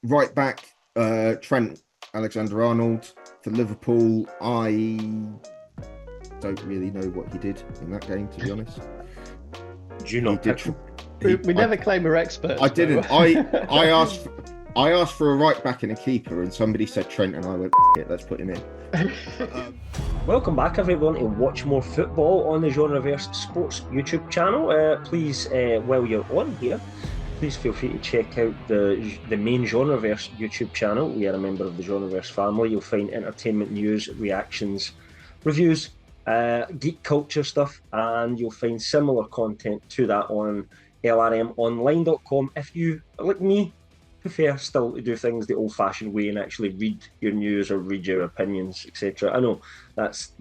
Right back, Trent Alexander-Arnold for Liverpool. I don't really know what he did in that game, to be honest. Do you He not did. pick him? We never claim we're I experts, though. didn't. I asked for a right back and a keeper, and somebody said Trent, and I went, it, let's put him in. Welcome back, everyone, to watch more football on the Genreverse Sports YouTube channel. Please, while you're on here, please feel free to check out the main Genreverse YouTube channel. We are a member of the Genreverse family. You'll find entertainment news, reactions, reviews, geek culture stuff, and you'll find similar content to that on lrmonline.com. If you, like me, prefer still to do things the old-fashioned way and actually read your news or read your opinions, etc. I know that's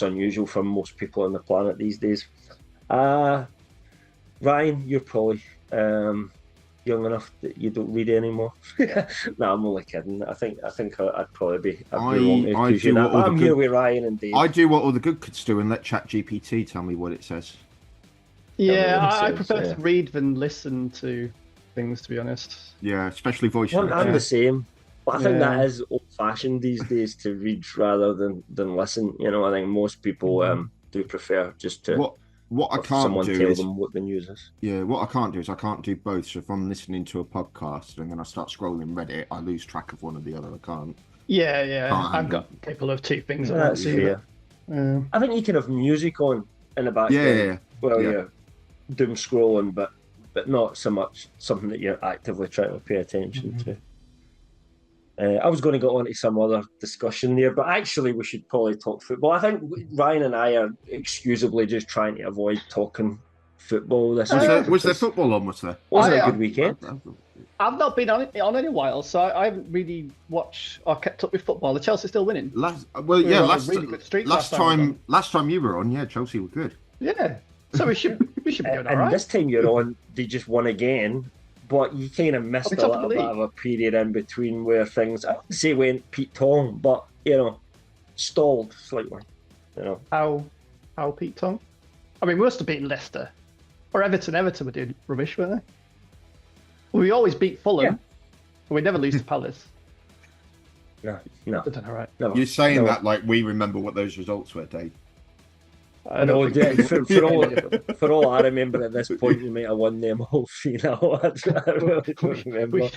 unusual for most people on the planet these days. Ryan, you're probably young enough that you don't read anymore. No, I'm only kidding. I think I'd probably be wrong to accuse you of that. But I'm here with Ryan and Dave. I do what all the good kids do and let ChatGPT tell me what it says. Yeah, I prefer to read than listen to things, to be honest. Yeah, especially voice. I'm the same. But I think that is old-fashioned these days to read rather than listen. You know, I think most people do prefer just to what I can't someone do tell is them what the news is. Yeah, what I can't do is I can't do both. So if I'm listening to a podcast and then I start scrolling Reddit, I lose track of one or the other. I can't. Yeah. Can't I've got capable of two things. That's fair. I think you can have music on in the background while you're doom scrolling, but not so much something that you're actively trying to pay attention to. I was going to go on to some other discussion there, but actually we should probably talk football. I think Ryan and I are excusably just trying to avoid talking football this week. Was there football on? Was it a good weekend? I've not been on in a while, so I haven't really watched or kept up with football. Are Chelsea still winning? Last time you were on, Chelsea were good. Yeah. So we should be going all right. And this time you're on, they just won again, but you kind of missed a little bit of a period in between where things, I wouldn't say went Pete Tong, but, stalled slightly. How Pete Tong? I mean, we must have beaten Leicester. Or Everton. Everton were doing rubbish, weren't they? We always beat Fulham, but we never lose to Palace. No. I don't know, right? No. You're saying that like we remember what those results were, Dave. I know, for all I remember at this point, we might have won them all 3-0. I really don't remember.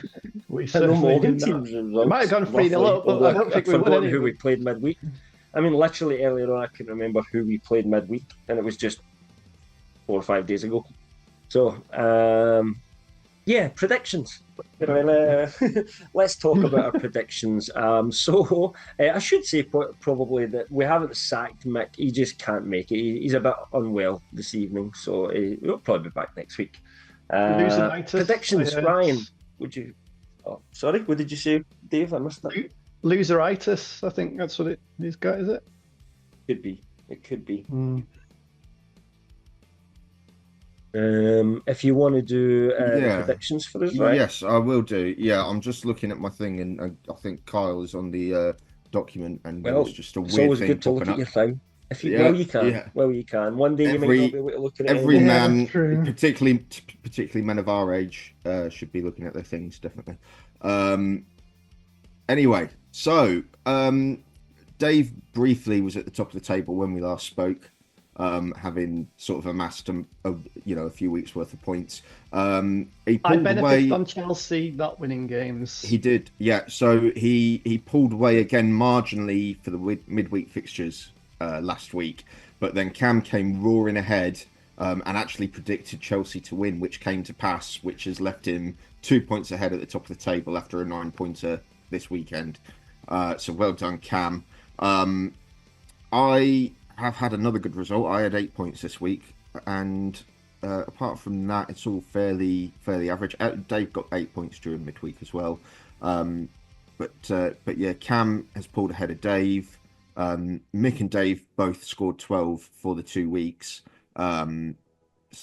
We certainly did not. Might have gone 3-0 up, but I don't think we won who we played midweek. I mean, literally earlier on, I can remember who we played midweek, and it was just 4 or 5 days ago. So, predictions. Let's talk about our predictions. I should say probably that we haven't sacked Mick. He just can't make it. He's a bit unwell this evening, so he'll probably be back next week. Predictions, Ryan. Would you? Oh, sorry. What did you say, Dave? I missed that. Loseritis. I think that's what he's got. Is it? Could be. It could be. Mm. If you want to do predictions for us, right? Yes, I will do. Yeah, I'm just looking at my thing, and I think Kyle is on the document, and it's just a weird thing. It's always good to look at your thing. If you you can. One day you might not be able to look at it. Every man, particularly men of our age, should be looking at their things definitely. Anyway, so Dave briefly was at the top of the table when we last spoke. Having sort of amassed a few weeks worth of points. He pulled I benefited on Chelsea not winning games. He did, yeah. So he pulled away again marginally for the midweek fixtures last week, but then Cam came roaring ahead and actually predicted Chelsea to win, which came to pass, which has left him 2 points ahead at the top of the table after a 9-pointer this weekend. So well done, Cam. I have had another good result. I had 8 points this week, and apart from that, it's all fairly average. Dave got 8 points during midweek as well, but yeah, Cam has pulled ahead of Dave. Mick and Dave both scored 12 for the 2 weeks, so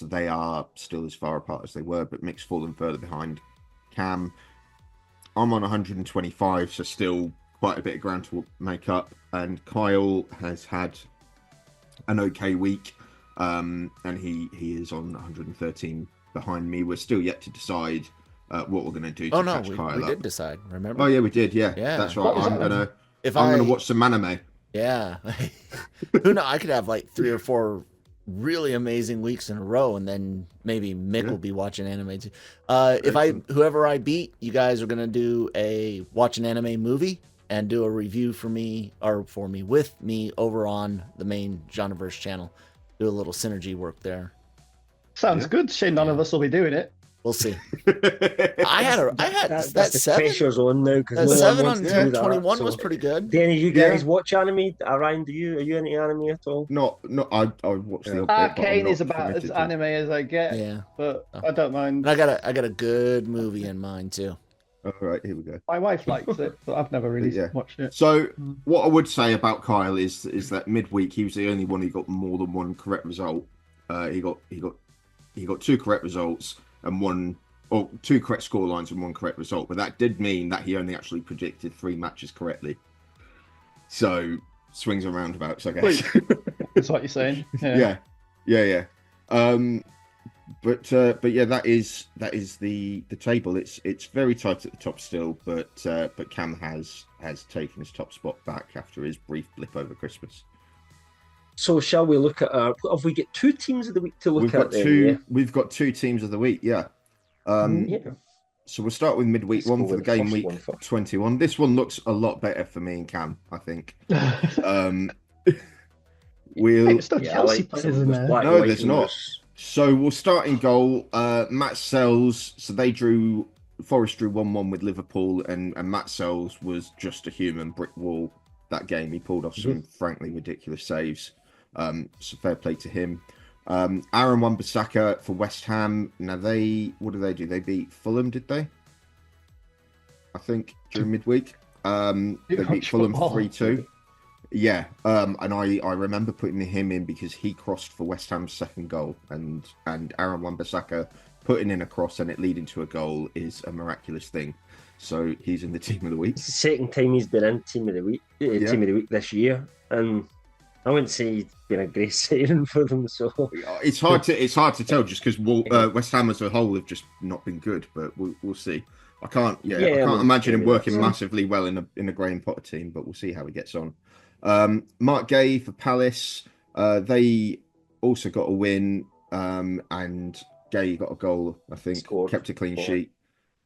they are still as far apart as they were, but Mick's fallen further behind Cam. I'm on 125, so still quite a bit of ground to make up, and Kyle has had an okay week, and he is on 113 behind me. We're still yet to decide what we're going to do Oh to no, catch we Kyle up. did decide. Remember? Oh yeah, we did. Yeah, Yeah. that's right. What was I'm that gonna then? If I'm I gonna watch some anime. Yeah. Who knows? I could have like 3 or 4 really amazing weeks in a row, and then maybe Mick will be watching anime too. Whoever I beat, you guys are gonna watch an anime movie and do a review for me with me over on the main Genreverse channel. Do a little synergy work there. Sounds good. Shame none of us will be doing it. We'll see. I had That's that the 7. pressure's on now because That no 7 one on wants to do that. 21 So, was pretty good. do any of you guys watch anime? Ryan, are you into anime at all? Not. I watch the odd bit, but I'm Arcane not is about as committed to it. anime as I get. Yeah. But I don't mind. And I got a good movie in mind too. All right, here we go. My wife likes it, but I've never really watched it. So what I would say about Kyle is that midweek he was the only one who got more than one correct result. He got 2 correct results and 2 correct score lines and 1 correct result. But that did mean that he only actually predicted 3 matches correctly. So swings and roundabouts, I guess. That's what you're saying. Yeah. But yeah, that is the table. It's very tight at the top still, but Cam has taken his top spot back after his brief blip over Christmas. So shall we look at have we got 2 teams of the week to look at? We've got 2 teams of the week. Yeah. So we'll start with midweek. One for the game week 21. This one looks a lot better for me and Cam, I think. It's still Chelsea players, isn't there? No, there's not. So we'll start in goal. Matt Sells. So Forest drew 1-1 with Liverpool, and Matt Sells was just a human brick wall that game. He pulled off some frankly ridiculous saves. So fair play to him. Aaron Wan-Bissaka for West Ham. Now what did they do? They beat Fulham, did they? I think during midweek. They beat Fulham 3-2. Yeah, and I remember putting him in because he crossed for West Ham's second goal, and Aaron Wan-Bissaka putting in a cross and it leading to a goal is a miraculous thing. So he's in the team of the week. It's the second time he's been in team of the week this year, and I wouldn't say he's been a great signing for them. So it's hard to tell just because West Ham as a whole have just not been good, but we'll see. I can't imagine him working massively well in a Graham Potter team, but we'll see how he gets on. Mark Gay for Palace. They also got a win, and Gay got a goal. I think kept a clean sheet.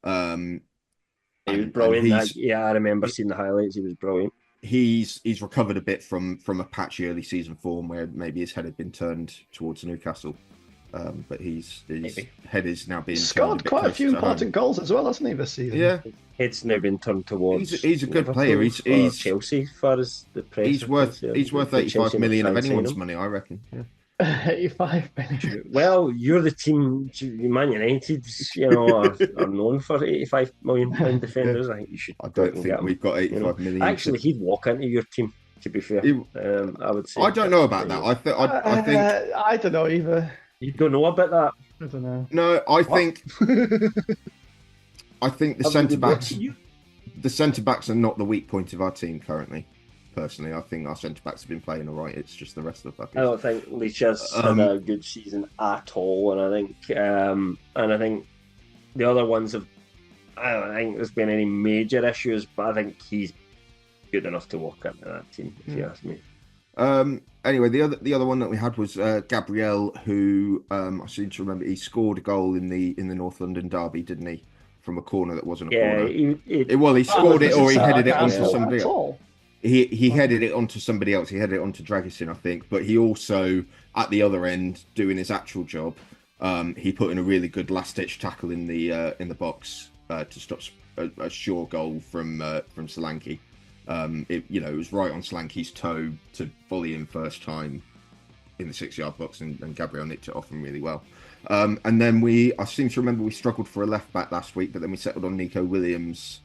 He was brilliant. I remember seeing the highlights. He was brilliant. He's recovered a bit from a patchy early season form where maybe his head had been turned towards Newcastle. But his head is now being scored quite a few important goals as well, hasn't he, this season? Yeah, head's now been turned towards. He's a good player. He's Chelsea, as far as the press. He's worth 85 million of anyone's money, I reckon. Yeah. 85 million. Well, you're the team. Man United, are known for 85 million pound defenders. I think you should. I don't think we've got 85 million. Actually, he'd walk into your team. To be fair, I would say. I don't know about that. I think. I don't know either. You don't know about that? I don't know. No, I think the centre backs are not the weak point of our team currently. Personally, I think our centre backs have been playing all right. It's just the rest of the fuckers. I don't think Leach's had a good season at all, and I think the other ones have. I don't think there's been any major issues, but I think he's good enough to walk into that team. If you ask me. Anyway, the other one that we had was Gabriel, who I seem to remember he scored a goal in the North London derby, didn't he? From a corner that wasn't a corner. He scored it or he headed it onto somebody else. He headed it onto somebody else. He headed it onto Dragusin, I think. But he also, at the other end, doing his actual job, he put in a really good last-ditch tackle in the box to stop a sure goal from Solanke. It was right on Solanke's toe to volley him first time in the 6-yard box, and Gabriel nicked it off him really well. And then I seem to remember we struggled for a left back last week, but then we settled on Nico Williams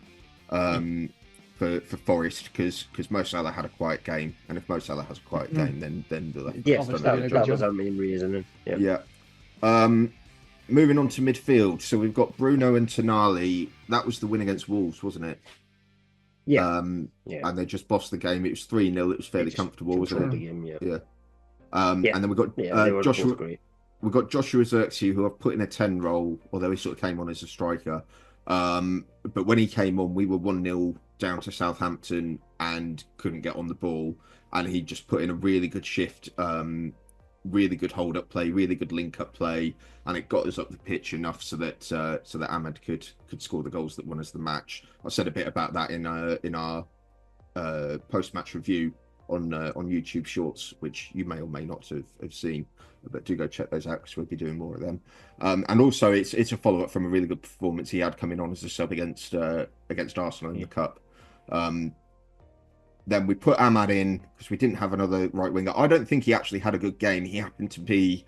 for Forest because Mo Salah had a quiet game, and if Mo Salah has a quiet game, then the left back. That was our main reason. Yeah. Moving on to midfield, so we've got Bruno and Tonali. That was the win against Wolves, wasn't it? Yeah. And they just bossed the game. It was 3-0. It was fairly comfortable, wasn't it? Game, yeah. And then we got Joshua. We've got Joshua Zirkzee, who I've put in a 10 role, although he sort of came on as a striker. But when he came on, we were 1-0 down to Southampton and couldn't get on the ball. And he just put in a really good shift, really good hold-up play, really good link-up play, and it got us up the pitch enough so that Ahmed could score the goals that won us the match. I said a bit about that in our post-match review on YouTube Shorts, which you may or may not have seen, but do go check those out because we'll be doing more of them. And also, it's a follow-up from a really good performance he had coming on as a sub against Arsenal in the Cup. Then we put Ahmad in because we didn't have another right winger. I don't think he actually had a good game. He happened to be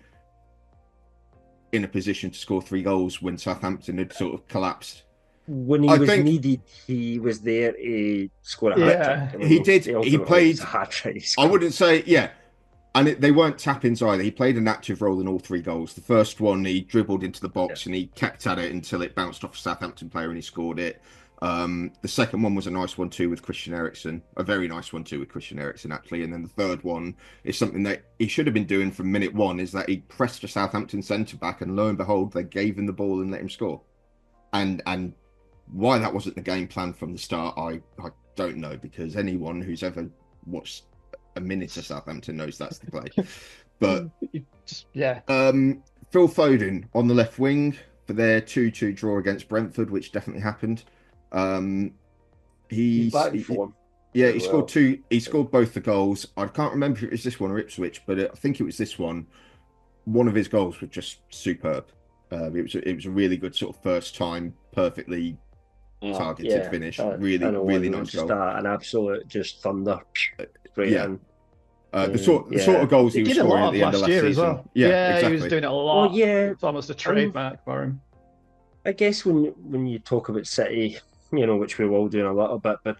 in a position to score 3 goals when Southampton had sort of collapsed. When he was needed, he was there to score a hat trick. He did. He played a hat trick. I wouldn't say, yeah. And they weren't tap-ins either. He played an active role in all 3 goals. The first one, he dribbled into the box and he kept at it until it bounced off a Southampton player and he scored it. The second one was a nice 1-2 with Christian Eriksen, a very nice 1-2 with Christian Eriksen actually, and then the third one is something that he should have been doing from minute 1, is that he pressed a Southampton centre back and lo and behold they gave him the ball and let him score. And why that wasn't the game plan from the start, I don't know, because anyone who's ever watched a minute of Southampton knows that's the play. But Phil Foden on the left wing for their 2-2 draw against Brentford, which definitely happened. He's back in form. Yeah, he scored 2. He scored both the goals. I can't remember if it was this one or Ipswich, but I think it was this one. One of his goals was just superb. It was a really good sort of first time, perfectly targeted finish. Really nice goal. An absolute just thunder. The sort of goals he was scoring at the end of last season as well. Yeah, exactly. He was doing it a lot. It's almost a trademark for him. I guess when you talk about City, which we're all doing a little bit, but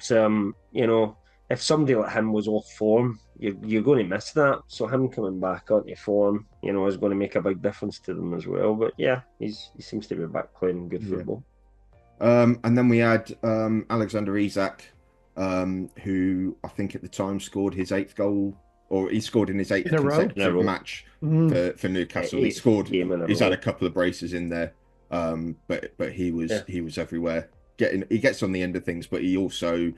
if somebody like him was off form, you're going to miss that. So him coming back onto form, is going to make a big difference to them as well. But yeah, he seems to be back playing good football. And then we had Alexander Isak, who I think at the time scored his 8th goal, or he scored in his 8th consecutive match for Newcastle. He scored. He's had a couple of braces in there, but he was everywhere. He gets on the end of things, but he also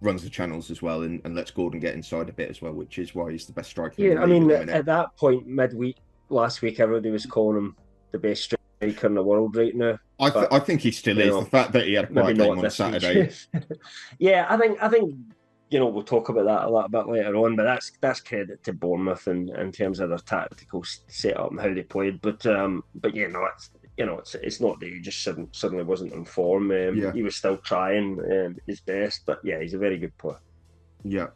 runs the channels as well and lets Gordon get inside a bit as well, which is why he's the best striker. Yeah, I mean, at that point, midweek last week, everybody was calling him the best striker in the world right now. I think he still is. The fact that he had a quiet game on Saturday. Yeah, I think we'll talk about that a little bit later on, but that's credit to Bournemouth in terms of their tactical setup and how they played. But it's not that he just suddenly wasn't in form. He was still trying his best, but yeah, he's a very good player. Yeah.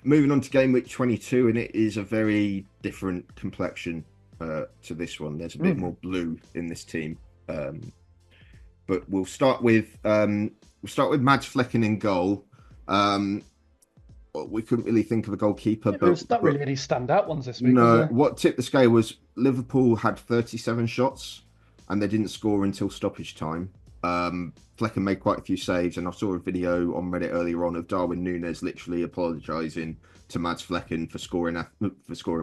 Moving on to game week 22, and it is a very different complexion to this one. There's a bit more blue in this team. But we'll start with Mads Flecken in goal. We couldn't really think of a goalkeeper, but there's not really any standout ones this week. No, what tipped the scale was Liverpool had 37 shots and they didn't score until stoppage time. Flecken made quite a few saves, and I saw a video on Reddit earlier on of Darwin Núñez literally apologising to Mads Flecken for scoring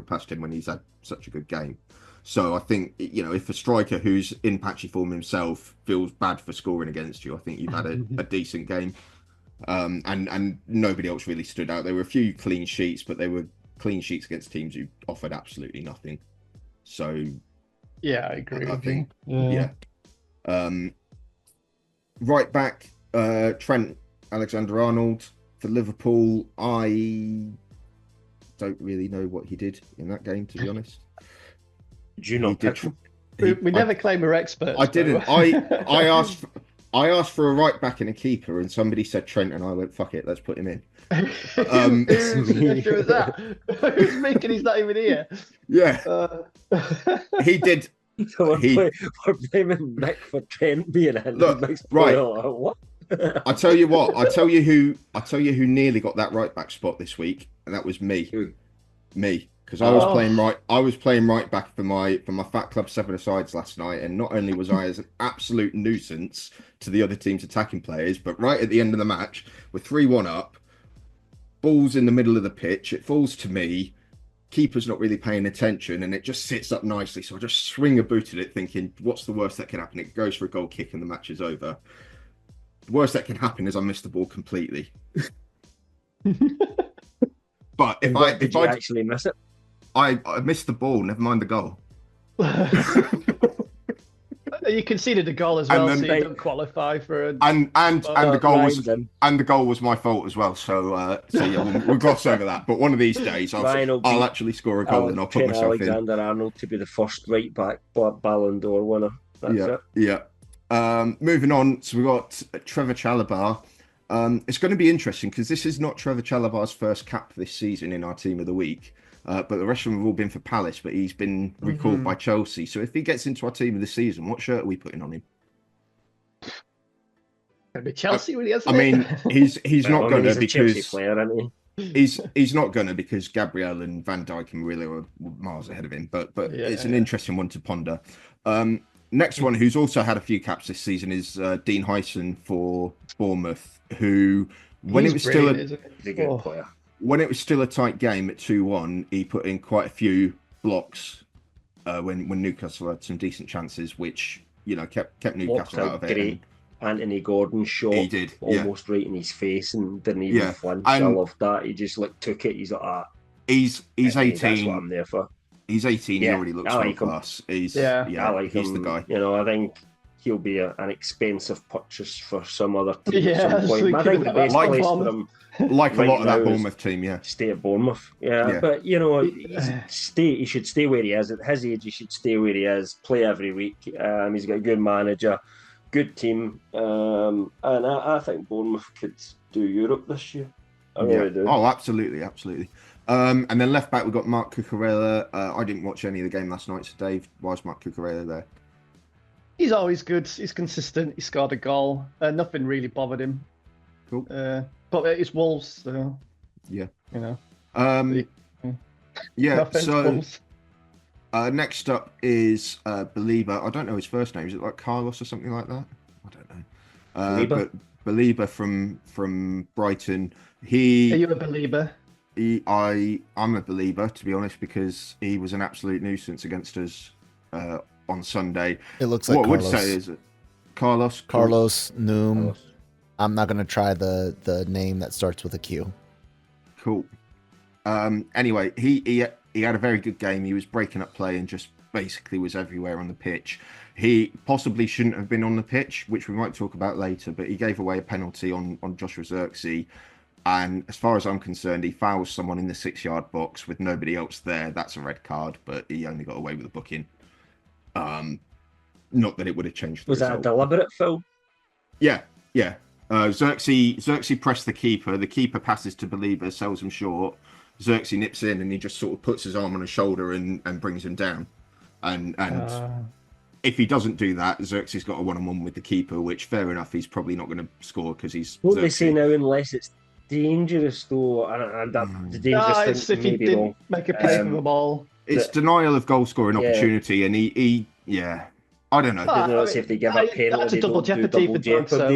past him when he's had such a good game. So I think, if a striker who's in patchy form himself feels bad for scoring against you, I think you've had a decent game. And nobody else really stood out. There were a few clean sheets, but they were clean sheets against teams who offered absolutely nothing. So yeah, I agree. I think right back, Trent Alexander-Arnold for Liverpool. I don't really know what he did in that game, to be honest. Did you not pick him? We never claim we're experts. I didn't. I asked for a right back and a keeper, and somebody said Trent, and I went, "Fuck it, let's put him in." Who was that? Who's making? He's not even here. Yeah, he did. We're blaming Nick for Trent being in. Look, right. What? I tell you what. I tell you who nearly got that right back spot this week, and that was me. Who? Me. Because I was playing right. I was playing right back for my Fat Club 7-a-sides last night, and not only was I as an absolute nuisance to the other team's attacking players, but right at the end of the match, we're 3-1 up, ball's in the middle of the pitch, it falls to me, keeper's not really paying attention, and it just sits up nicely. So I just swing a boot at it, thinking, what's the worst that can happen? It goes for a goal kick, and the match is over. The worst that can happen is I miss the ball completely. But if I actually miss it, I missed the ball. Never mind the goal. You conceded a goal as well, then, so you don't qualify for. And the goal was my fault as well. So yeah, we'll gloss over that. But one of these days, I'll actually score a goal and I'll put myself Alexander Arnold to be the first right back Ballon d'Or winner. That's it. Yeah. Moving on, so we got Trevor Chalobah. It's going to be interesting because this is not Trevor Chalobah's first cap this season in our team of the week. But the rest of them have all been for Palace, but he's been recalled by Chelsea. So if he gets into our team of the season, what shirt are we putting on him? Gonna be Chelsea when he has. I mean, he's not going to because Chelsea player, isn't he? He's not going to because Gabriel and Van Dijk and really are miles ahead of him. But it's an interesting one to ponder. Next one, who's also had a few caps this season, is Dean Hyson for Bournemouth, who when it was still he's a good player. When it was still a tight game at 2-1, he put in quite a few blocks when Newcastle had some decent chances, which kept Newcastle out of it. Great Anthony Gordon shot, he did, almost right in his face, and didn't even flinch. I loved that. He just took it. He's like, he's 18. That's what I'm there for. He's 18. He already looks world class. I like he's him. The guy. I think he'll be an expensive purchase for some other team at some point. I think the best like place for him, like a lot of that Bournemouth team, stay at Bournemouth. But he should stay where he is. At his age, he should stay where he is. Play every week. He's got a good manager, good team, and I think Bournemouth could do Europe this year. I really do. Oh, absolutely. And then left back, we've got Mark Cucurella. I didn't watch any of the game last night, so Dave, why is Mark Cucurella there? He's always good. He's consistent. He scored a goal. Nothing really bothered him. Cool. But it's Wolves, so yeah. So next up is Belieber. I don't know his first name. Is it like Carlos or something like that? I don't know. But Belieber from Brighton. Are you a Belieber? I'm a Belieber, to be honest, because he was an absolute nuisance against us on Sunday. It looks like what Carlos. I would say is it Carlos Noom. I'm not going to try the name that starts with a Q. Cool. Anyway, he had a very good game. He was breaking up play and just basically was everywhere on the pitch. He possibly shouldn't have been on the pitch, which we might talk about later, but he gave away a penalty on Joshua Zirkzee. And as far as I'm concerned, he fouls someone in the 6-yard box with nobody else there. That's a red card, but he only got away with a booking. Not that it would have changed the result. Was that a deliberate foul? Yeah. Zirkzee pressed the keeper. The keeper passes to Belieber, sells him short. Zirkzee nips in and he just sort of puts his arm on his shoulder and brings him down. And if he doesn't do that, Zirkzee's got a one-on-one with the keeper, which fair enough, he's probably not going to score because he's. What Zirkzee. They say now, unless it's dangerous, though, and the dangerous thing if he didn't make a play for the ball. It's denial of goal scoring opportunity, and he I don't know. Let's say if they give a penalty, that's a double jeopardy for doing so.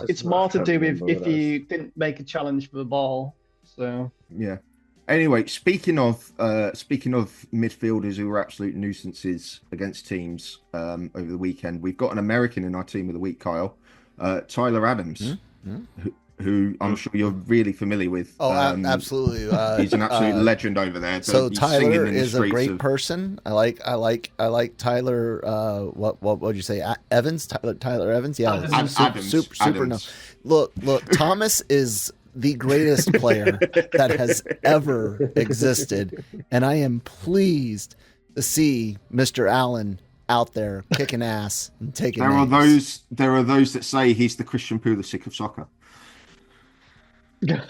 It's more to do with if you didn't make a challenge for the ball. So yeah. Anyway, speaking of midfielders who were absolute nuisances against teams over the weekend, we've got an American in our team of the week, Kyle, Tyler Adams, who I'm sure you're really familiar with. Oh, absolutely. He's an absolute legend over there. So Tyler is a great person. I like Tyler. What would you say? Evans? Tyler Evans? Yeah. Adams. Super. No. Look. Thomas is the greatest player that has ever existed, and I am pleased to see Mr. Allen out there kicking ass and taking. There are those that say he's the Christian Pulisic of soccer. I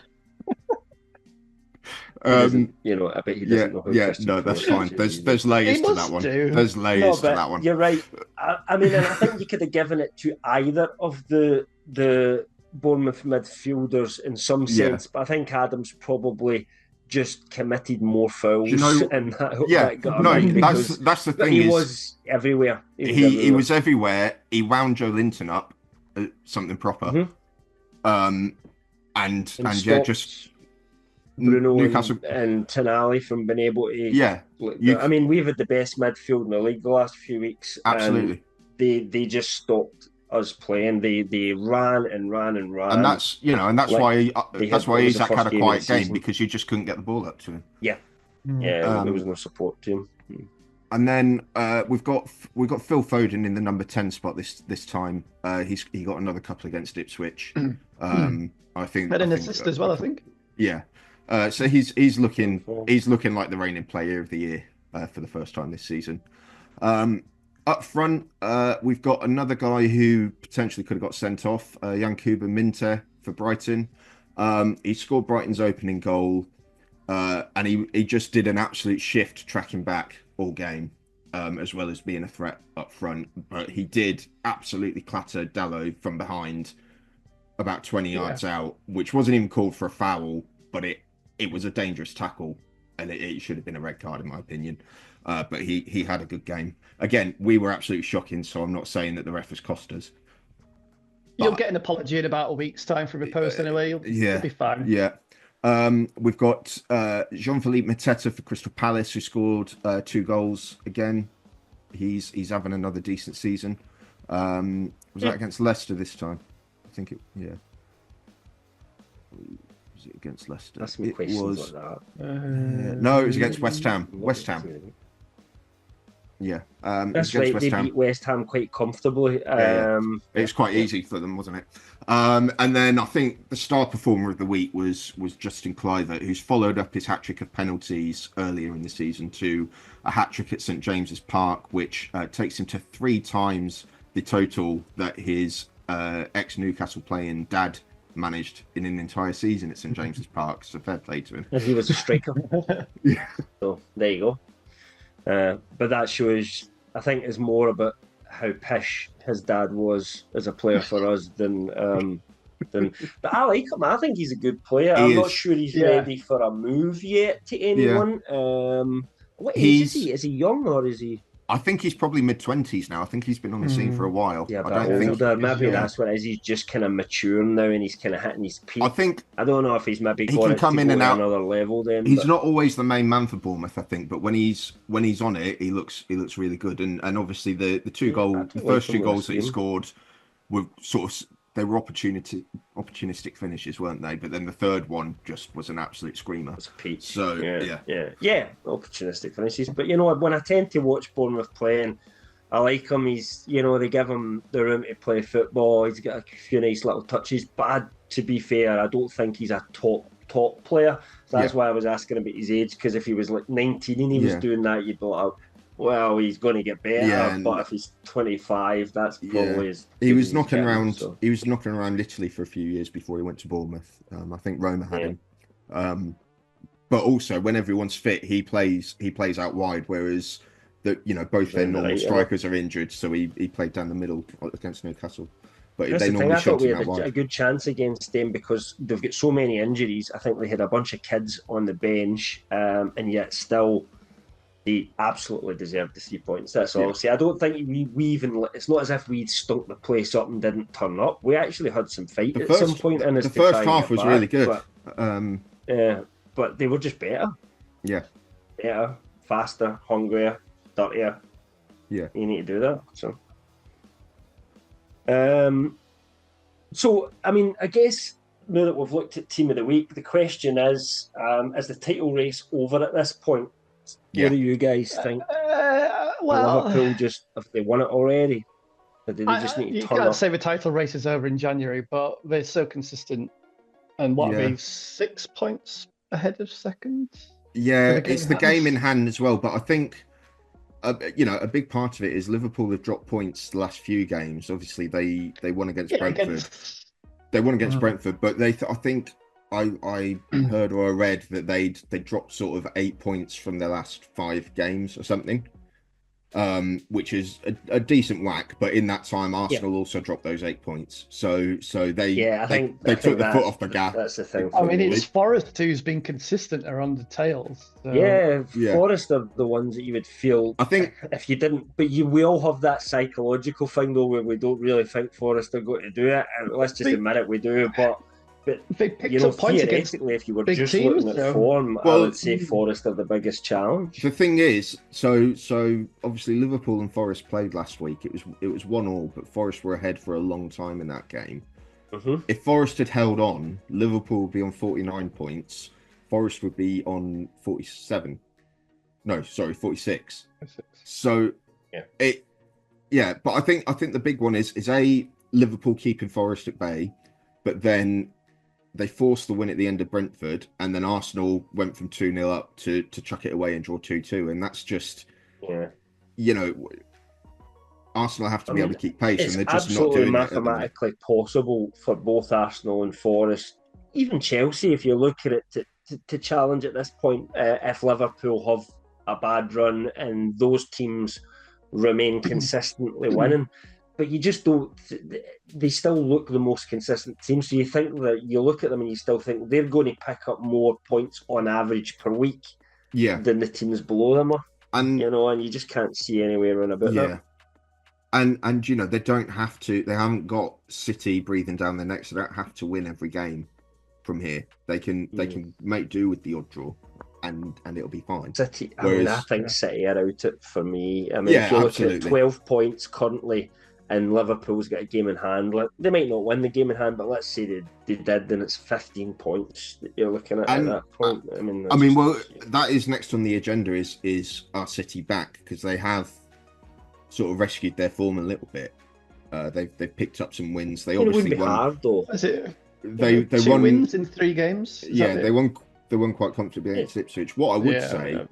bet he doesn't know who Christian that's fine. There's layers to that one. There's layers to that one. You're right. I mean, and I think you could have given it to either of the Bournemouth midfielders in some sense, but I think Adams probably just committed more fouls in that. That's the thing. He was everywhere. He was everywhere. He wound Joe Linton up, something proper. And Bruno Newcastle. and Tonali from being able to. Yeah, I mean, we've had the best midfield in the league the last few weeks. absolutely. And they just stopped us playing. They ran and ran and ran. And that's why Isaac had a quiet game, because you just couldn't get the ball up to him. Yeah, there was no support to him. And then we've got Phil Foden in the number 10 spot this time. He got another couple against Ipswich. I think had an assist as well. I think. Yeah. So he's looking like the reigning player of the year for the first time this season. Up front, we've got another guy who potentially could have got sent off, Yankuba Minte for Brighton. He scored Brighton's opening goal, and he just did an absolute shift tracking back all game, as well as being a threat up front. But he did absolutely clatter Dalot from behind about 20 yards out, which wasn't even called for a foul, but it was a dangerous tackle, and it should have been a red card in my opinion. But he had a good game. Again, we were absolutely shocking, so I'm not saying that the ref has cost us. You'll get an apology in about a week's time from a post anyway. You'll be fine. Yeah. We've got Jean-Philippe Mateta for Crystal Palace, who scored 2 goals again. He's having another decent season. Was that against Leicester this time? I think was it against Leicester? That's some questions like that. No, it was against West Ham. West Ham. Yeah, that's right. They beat West Ham quite comfortably. It was quite easy for them, wasn't it? And then I think the star performer of the week was Justin Kluivert, who's followed up his hat trick of penalties earlier in the season to a hat trick at St James's Park, which takes him to 3 times the total that his ex-Newcastle playing dad managed in an entire season at St James's Park. So fair play to him. And he was a striker. Yeah. So there you go. But that shows, I think, is more about how pish his dad was as a player for us than. But I like him. I think he's a good player. I'm not sure he's ready for a move yet to anyone. What age is he? Is he young or is he? I think he's probably mid-20s now. I think he's been on the scene for a while. Yeah, but maybe that's what it is. He's just kind of maturing now, and he's kind of hitting his peak. I don't know if he's maybe he can come in and out another level. Then he's not always the main man for Bournemouth, I think, but when he's on it, he looks really good. And obviously the first 2 goals that he scored were they were opportunistic finishes, weren't they? But then the third one just was an absolute screamer. It's a peach. So yeah, opportunistic finishes. But you know, when I tend to watch Bournemouth playing, I like him. He's, they give him the room to play football. He's got a few nice little touches. But to be fair, I don't think he's a top player. So that's why I was asking about his age. Because if he was like 19 and he was doing that, you'd be like, well, he's going to get better. Yeah, but if he's 25, that's probably his. He was knocking around. So. He was knocking around Italy for a few years before he went to Bournemouth. I think Roma had him. But also, when everyone's fit, he plays out wide. Whereas both their normal strikers are injured, so he played down the middle against Newcastle. But that's the thing. I thought we had a good chance against them because they've got so many injuries. I think they had a bunch of kids on the bench, and yet still. They absolutely deserved the 3 points. That's all. See, I don't think we even. It's not as if we stunk the place up and didn't turn up. We actually had some fight at some point in us. The first half was really good. But they were just better. Yeah. Better, faster, hungrier, dirtier. Yeah. You need to do that. So, I mean, I guess now that we've looked at Team of the Week, the question is the title race over at this point? What do you guys think? Liverpool have they won it already? Or do they just need to turn up? You can't say the title race is over in January, but they're so consistent. And what are they, 6 points ahead of second? Yeah, it's the game in hand as well. But I think, a big part of it is Liverpool have dropped points the last few games. Obviously, they won against Brentford. They won against Brentford, but I think. I heard or I read that they dropped sort of 8 points from their last 5 games or something, which is a decent whack. But in that time, Arsenal also dropped those 8 points. So they took the foot off the gas. That's the thing. I mean, it's Forest who's been consistent around the tails. So. Yeah, Forest are the ones that you would feel. I think if you didn't, but we all have that psychological thing though, where we don't really think Forest are going to do it, and let's just admit it, we do, but. But They picked up points against theoretically, if you were big just teams, looking at though. form, I Well, would say Forest are the biggest challenge. The thing is, so obviously Liverpool and Forest played last week. It was 1-1, but Forest were ahead for a long time in that game. Mm-hmm. If Forest had held on, Liverpool would be on 49 points. Forest would be on 47. No, sorry, 46. So but I think the big one is Liverpool keeping Forest at bay, but then they forced the win at the end of Brentford, and then Arsenal went from 2-0 up to chuck it away and draw 2-2, and that's just Arsenal have to be able to keep pace, and they're just not doing it. It's absolutely mathematically possible for both Arsenal and Forest, even Chelsea, if you look at it, to challenge at this point. If Liverpool have a bad run and those teams remain consistently winning, but you just don't. They still look the most consistent team. So you think that you look at them and you still think they're going to pick up more points on average per week, than the teams below them are. And and you just can't see any way around about that. And they don't have to. They haven't got City breathing down their necks. They don't have to win every game from here. They can make do with the odd draw, and it'll be fine. City, I think City are out it for me. I mean, if you're looking at 12 points currently, and Liverpool's got a game in hand, they might not win the game in hand, but let's say they did, then it's 15 points that you're looking at that point. That is next on the agenda. Is our City back, because they have sort of rescued their form a little bit. They've picked up some wins. They obviously won. Hard, though. Is it? They two won wins in 3 games. They won quite comfortably against Ipswich. What I would say,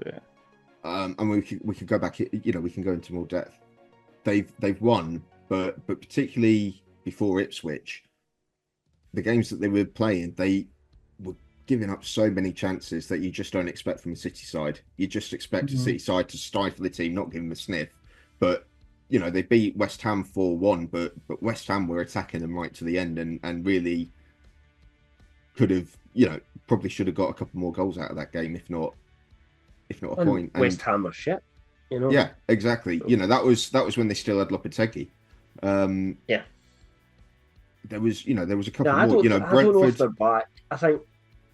and we could go back. We can go into more depth. They've won, but particularly before Ipswich, the games that they were playing, they were giving up so many chances that you just don't expect from a City side. You just expect a City side to stifle the team, not give them a sniff. But they beat West Ham 4-1, but West Ham were attacking them right to the end, and really could have, probably should have got a couple more goals out of that game, if not a point. West Ham are shit, Yeah, exactly. So, that was when they still had Lopetegui. There was a couple more. Brentford. I don't know if they're back. I think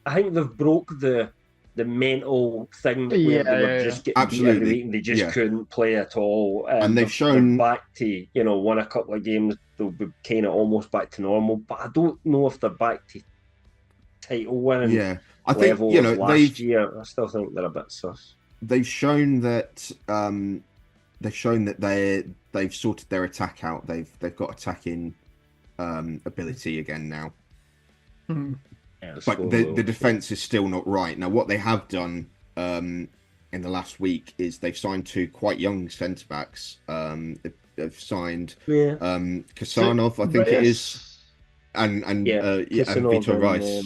they've broke the mental thing where they were just getting beat every week and they just couldn't play at all. And they've shown back to won a couple of games. They'll be kind of almost back to normal, but I don't know if they're back to title winning. I think last year. I still think they're a bit sus. They've shown that they've sorted their attack out. They've got attacking ability again now. But the defense is still not right. Now, what they have done in the last week is they've signed 2 quite young centre backs. They've signed Kasanov, I think it is, and Vito Rice.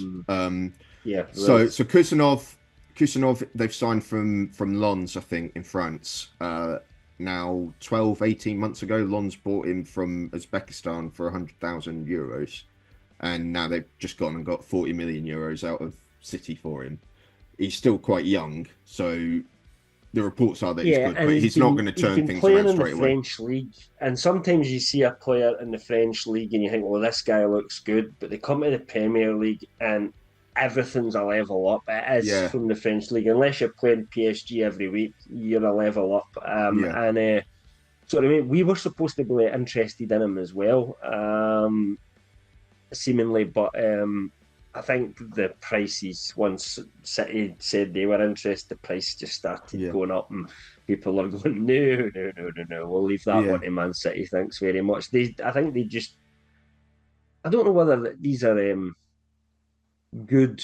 So Kusanov, they've signed from Lens, I think, in France. Now 12-18 months ago, Lens bought him from Uzbekistan for 100,000 euros. And now they've just gone and got 40 million euros out of City for him. He's still quite young, so the reports are that he's good, but he's not going to turn things around straight away. French league, and sometimes you see a player in the French league and you think, well, this guy looks good, but they come to the Premier League and everything's a level up. It is from the French league. Unless you're playing PSG every week, you're a level up. So we were supposed to be interested in him as well. Seemingly, but I think the prices, once City said they were interested, the price just started going up, and people are going, no, we'll leave that one to Man City. Thanks very much. I think they just, I don't know whether these are good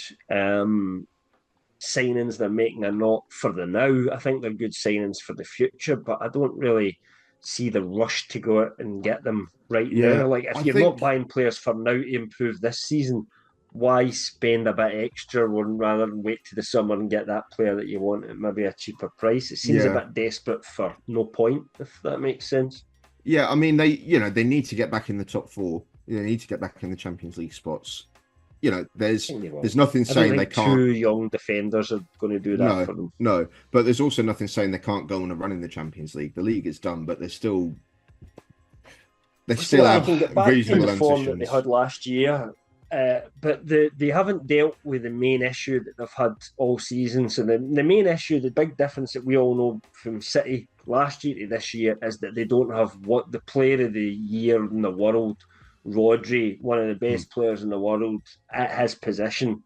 signings they're making or not for the now. I think they're good signings for the future, but I don't really see the rush to go out and get them now. Like, if you're not buying players for now to improve this season, why spend a bit extra rather than wait to the summer and get that player that you want at maybe a cheaper price? It seems a bit desperate for no point, if that makes sense. Yeah, I mean, they need to get back in the top 4. They need to get back in the Champions League spots. There's nothing saying they can't. 2 young defenders are going to do that for them. No, but there's also nothing saying they can't go on a run in the Champions League. The league is done, but they still have reasonable the form that they had last year. but they haven't dealt with the main issue that they've had all season. So the main issue, the big difference that we all know from City last year to this year is that they don't have what the player of the year in the world, Rodri, one of the best players in the world at his position.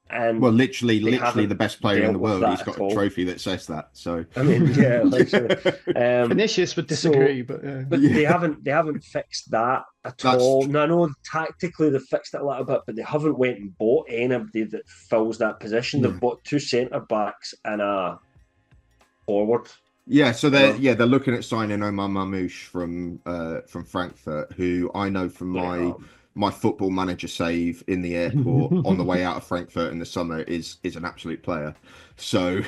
And well, literally the best player in the world. He's got a trophy that says that. So I mean, yeah, literally. Vinicius would disagree, but they haven't fixed that at all. No, I know tactically they've fixed it a little bit, but they haven't went and bought anybody that fills that position. They've bought 2 centre backs and a forward. Yeah, so they're looking at signing Omar Marmoush from Frankfurt, who I know from my football manager save in the airport on the way out of Frankfurt in the summer is an absolute player. So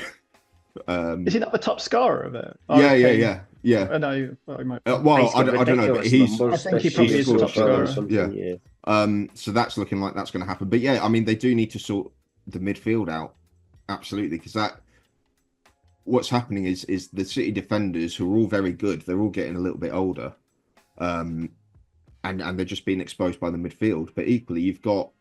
is he not the top scorer of it? Yeah. I know. I don't know, but I think he probably is the top scorer. Yeah. So that's looking like that's going to happen. But yeah, I mean, they do need to sort the midfield out, absolutely, because what's happening is the City defenders, who are all very good, they're all getting a little bit older. And they're just being exposed by the midfield. But equally, you've got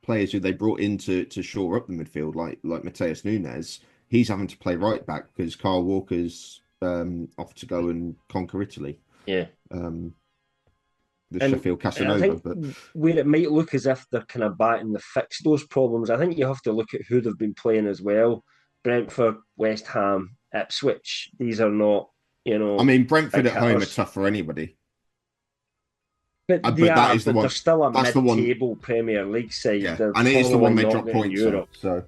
players who they brought in to shore up the midfield, like Mateus Nunes. He's having to play right back because Kyle Walker's off to go and conquer Italy. Yeah. Sheffield Casanova. But where it might look as if they're kind of batting to fix those problems, I think you have to look at who they've been playing as well. Brentford, West Ham, Ipswich. These are not, I mean, Brentford at home are tough for anybody. But that is the one. They're still a mid-table Premier League side. Yeah. And it is the one they drop points on. So.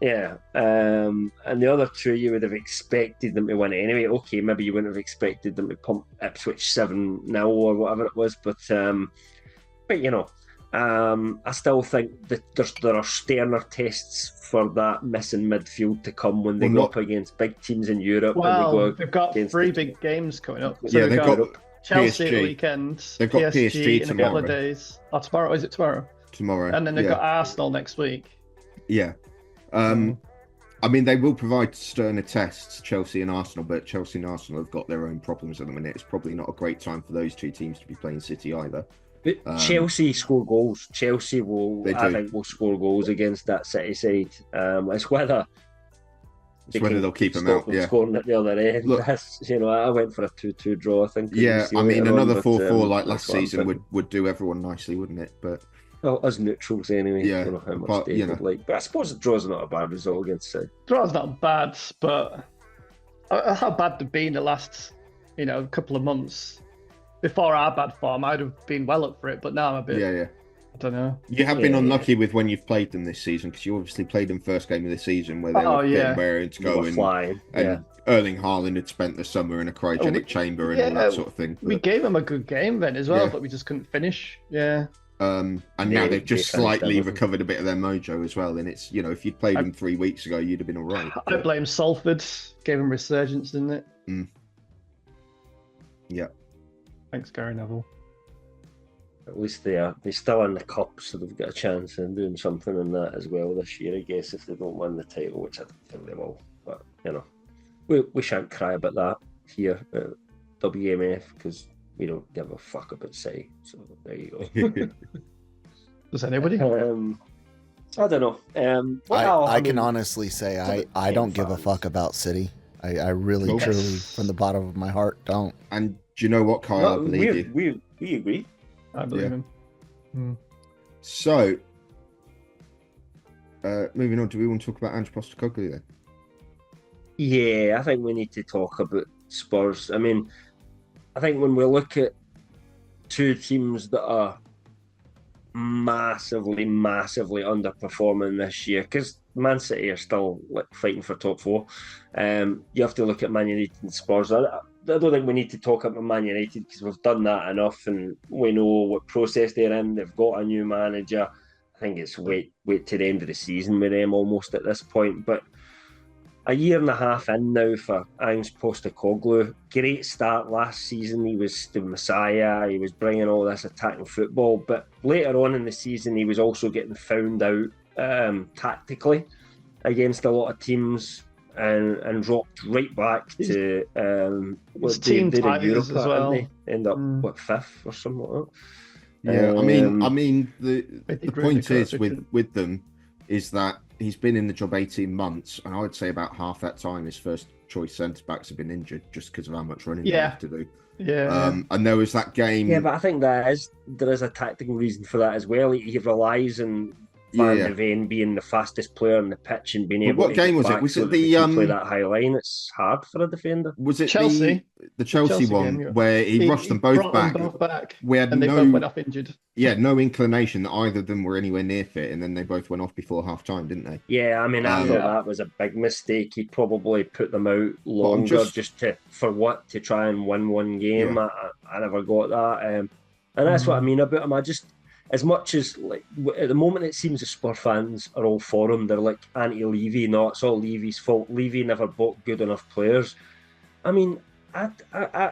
Yeah. And the other 2 you would have expected them to win anyway. Okay, maybe you wouldn't have expected them to pump Ipswich 7-0 or whatever it was. But I still think that there are sterner tests for that missing midfield to come when they go up against big teams in Europe. Well, they've got 3 big games coming up. So they've got Chelsea PSG. At the weekend. They've got PSG in a couple of days. Oh, tomorrow? Is it tomorrow? Tomorrow. And then they've got Arsenal next week. Yeah. I mean, they will provide sterner tests, Chelsea and Arsenal, but Chelsea and Arsenal have got their own problems at the minute. It's probably not a great time for those 2 teams to be playing City either. But Chelsea score goals. Chelsea will score goals against that City side. It's whether they'll keep them out. Yeah, scoring at the other end. Look, I went for a 2-2 draw. I think. Yeah, I mean, another 4-4 like last season would do everyone nicely, wouldn't it? But as neutrals anyway. Yeah, I don't know how much they would like. But I suppose a draw's not a bad result against City. Draw's not bad, but how bad they've been the last, couple of months. Before our bad form, I'd have been well up for it, but now I'm a bit. Yeah. I don't know. You have been unlucky with when you've played them this season, because you obviously played them first game of the season where they were getting raring to go, and Erling Haaland had spent the summer in a cryogenic chamber and all that sort of thing. But we gave them a good game then as well, but we just couldn't finish. Yeah. And now they've just slightly recovered a bit of their mojo as well. And it's, if you'd played them 3 weeks ago, you'd have been all right. I blame Salford. Gave them resurgence, didn't it? Yeah. Thanks, Gary Neville. At least they're still in the cup, so they've got a chance in doing something in that as well this year, I guess, if they don't win the title, which I don't think they will. But, we shan't cry about that here at WMF, because we don't give a fuck about City. So there you go. Does anybody? I don't know. I can honestly say I don't give a fuck about City. I really, truly, from the bottom of my heart, don't. And do you know what, Kyle? I believe you. We agree. I believe him. So, moving on, do we want to talk about Ange Postecoglou then? Yeah, I think we need to talk about Spurs. I mean, I think when we look at 2 teams that are massively underperforming this year, because Man City are still fighting for top 4, you have to look at Man United and Spurs. I don't think we need to talk about Man United because we've done that enough and we know what process they're in. They've got a new manager. I think it's wait to the end of the season with them almost at this point. But a year and a half in now for Ange Postecoglou. Great start last season. He was the Messiah. He was bringing all this attacking football. But later on in the season, he was also getting found out tactically against a lot of teams. And dropped right back to team ties as well. They end up 5th or something like Yeah, I mean, the Pretty point critical, is Richard. with them is that he's been in the job 18 months, and I would say about half that time his first choice centre backs have been injured just because of how much running they Yeah. have to do. Yeah. And there was that game. Yeah, but I think there is a tactical reason for that as well. He relies on Van de Ven being the fastest player on the pitch and being able what to game get was it? back Was so it that they can play the that high line. It's hard for a defender. was it Chelsea? the Chelsea one game, yeah. where he rushed them both brought back? them both back. We had And they both went off injured. Yeah, no inclination that either of them were anywhere near fit, and then they both went off before half time, didn't they? Yeah, I mean, I thought that was a big mistake. He probably put them out longer just to try and win one game. Yeah. I never got that, and that's what I mean about him. I just, as much as like at the moment, it seems the Spurs fans are all for him. They're like anti-Levy. No, it's all Levy's fault. Levy never bought good enough players. I mean, I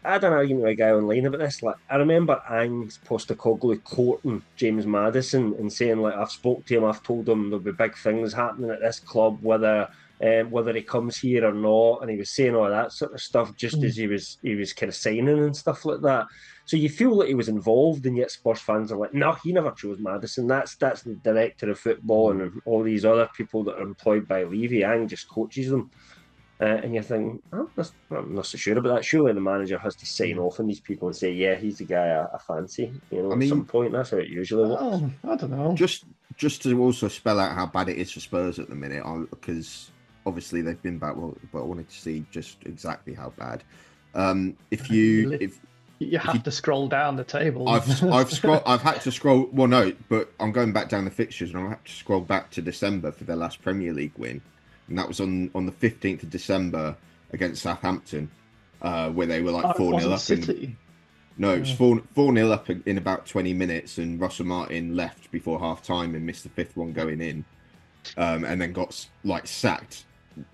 had an argument with a guy online about this. Like, I remember Ange Postecoglou quoting James Maddison and saying, like, I've spoke to him, I've told him there'll be big things happening at this club, whether he comes here or not, and he was saying all that sort of stuff just as he was kind of signing and stuff like that. So you feel like he was involved, and yet Spurs fans are like, no, he never chose Maddison. That's the director of football and all these other people that are employed by Levy. Ange just coaches them. And you think, I'm not so sure about that. Surely the manager has to sign off on these people and say, yeah, he's the guy I fancy. At some point, that's how it usually works. I don't know. Just to also spell out how bad it is for Spurs at the minute, because obviously they've been back, but I wanted to see just exactly how bad. You have to scroll down the table. I've had to scroll. Well, no, but I'm going back down the fixtures, and I have to scroll back to December for their last Premier League win. And that was on the 15th of December against Southampton, where they were like 4-0 up. City. No, it was 4-0 up in about 20 minutes, and Russell Martin left before half time and missed the fifth one going in, and then got sacked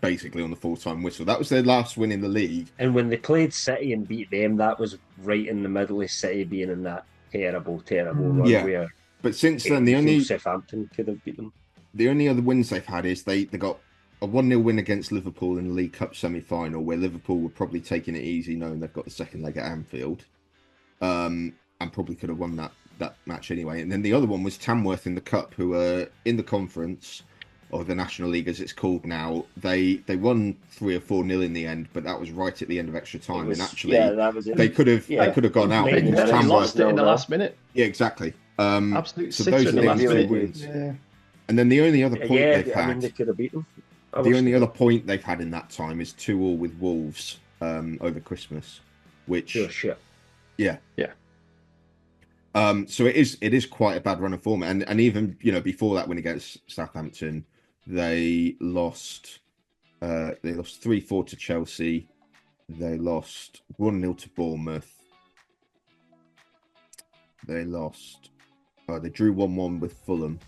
basically on the full-time whistle. That was their last win in the league. And when they played City and beat them, that was right in the middle of City being in that terrible run. Yeah, but since then the only Southampton could have beat them. The only other wins they've had is they got a 1-0 win against Liverpool in the League Cup semi-final, where Liverpool were probably taking it easy, knowing they've got the second leg at Anfield, and probably could have won that match anyway. And then the other one was Tamworth in the Cup, who are in the conference, or the National League as it's called now. They won 3 or 4-0 in the end, but that was right at the end of extra time. And actually, that was it. they could have gone out. They lost it in the last minute. Yeah, exactly. Absolute so those are the last two wins. Yeah. And then the only other point they've had. I mean, they could have beaten. The only other point they've had in that time is 2-2 with Wolves over Christmas, which shit. Yeah. So it is quite a bad run of form, and even before that win against Southampton, they lost 3-4 to Chelsea, they lost 1-0 to Bournemouth, they drew 1-1 with Fulham.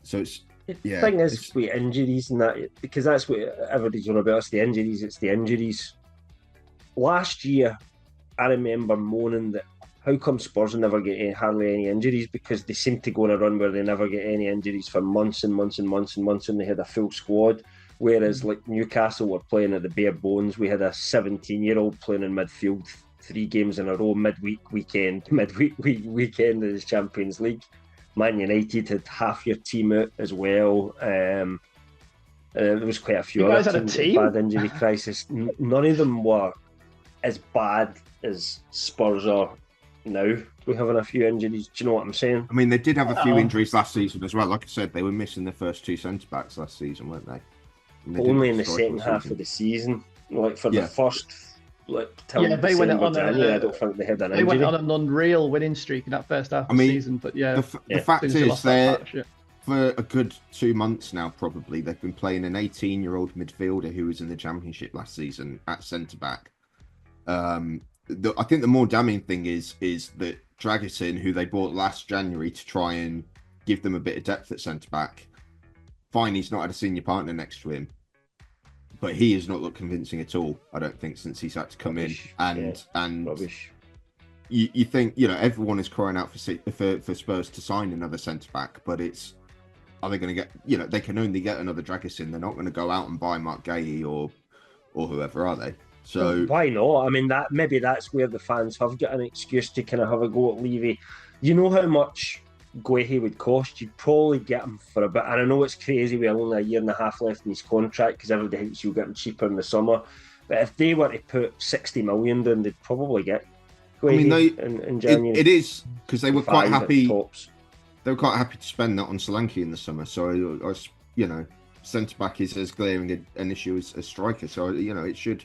So it's. The thing is with injuries and that, because that's what everybody's on about. It's the injuries. Last year, I remember moaning that how come Spurs never get hardly any injuries, because they seem to go on a run where they never get any injuries for months and months and months and months, and they had a full squad. Whereas like Newcastle were playing at the bare bones. We had a 17-year-old playing in midfield 3 games in a row, midweek weekend of the Champions League. Man United had half your team out as well. There was quite a few other teams with bad injury crisis. None of them were as bad as Spurs are now. We're having a few injuries. Do you know what I'm saying? I mean, they did have a few injuries last season as well. Like I said, they were missing their first 2 centre-backs last season, weren't they? Only in the second half of the season. Like for the first... they went on January, I don't think they had an injury. They went on an unreal winning streak in that first half of the season, but the fact is for a good 2 months now, probably they've been playing an 18-year-old midfielder who was in the Championship last season at centre back. I think the more damning thing is that Dragusin, who they bought last January to try and give them a bit of depth at centre back, fine, he's not had a senior partner next to him. But he has not looked convincing at all, I don't think, since he's had to come in. And you think, everyone is crying out for Spurs to sign another centre-back, but are they going to get, they can only get another Dragusin. They're not going to go out and buy Mark Gay or whoever, are they? So why not? I mean, maybe that's where the fans have got an excuse to kind of have a go at Levy. you know how much Guehi would cost? You'd probably get him for a bit. And I know it's crazy, we have only a year and a half left in his contract because everybody thinks you'll get him cheaper in the summer. But if they were to put 60 million down, they'd probably get Guehi in January. It is because they were quite happy. Tops. They were quite happy to spend that on Solanke in the summer. So, you know, centre back is as glaring an issue as striker. So, you know, it should.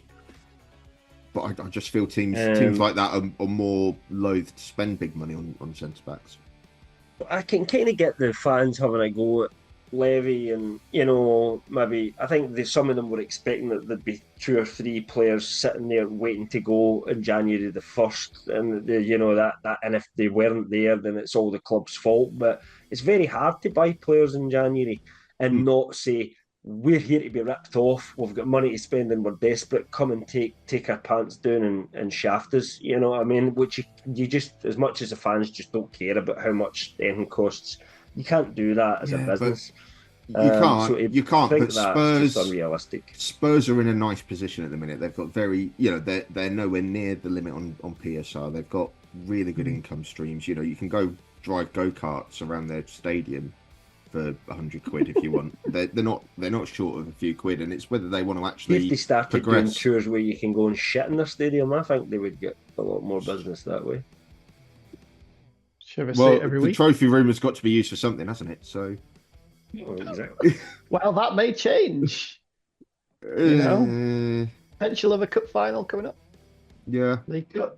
But I just feel teams like that are more loath to spend big money on centre backs. I can kind of get the fans having a go at Levy, and you know, maybe I think some of them were expecting that there'd be 2 or 3 players sitting there waiting to go in January the 1st, and you know that, and if they weren't there, then it's all the club's fault. But it's very hard to buy players in January and not say, we're here to be ripped off, we've got money to spend and we're desperate, come and take our pants down and shaft us, you know what I mean? Which you just, as much as the fans just don't care about how much anything costs, you can't do that as a business. You can't, but Spurs, unrealistic. Spurs are in a nice position at the minute. They've got very, you know, they're nowhere near the limit on PSR. They've got really good income streams. You know, you can go drive go-karts around their stadium for 100 quid if you want. They're not short of a few quid, and it's whether they want to actually if they started progress. Doing tours where you can go and shit in their stadium, I think they would get a lot more business that way. Well, every week? The trophy room has got to be used for something, hasn't it? So, exactly. Well, that may change. You know, potential of a cup final coming up. Yeah, League Cup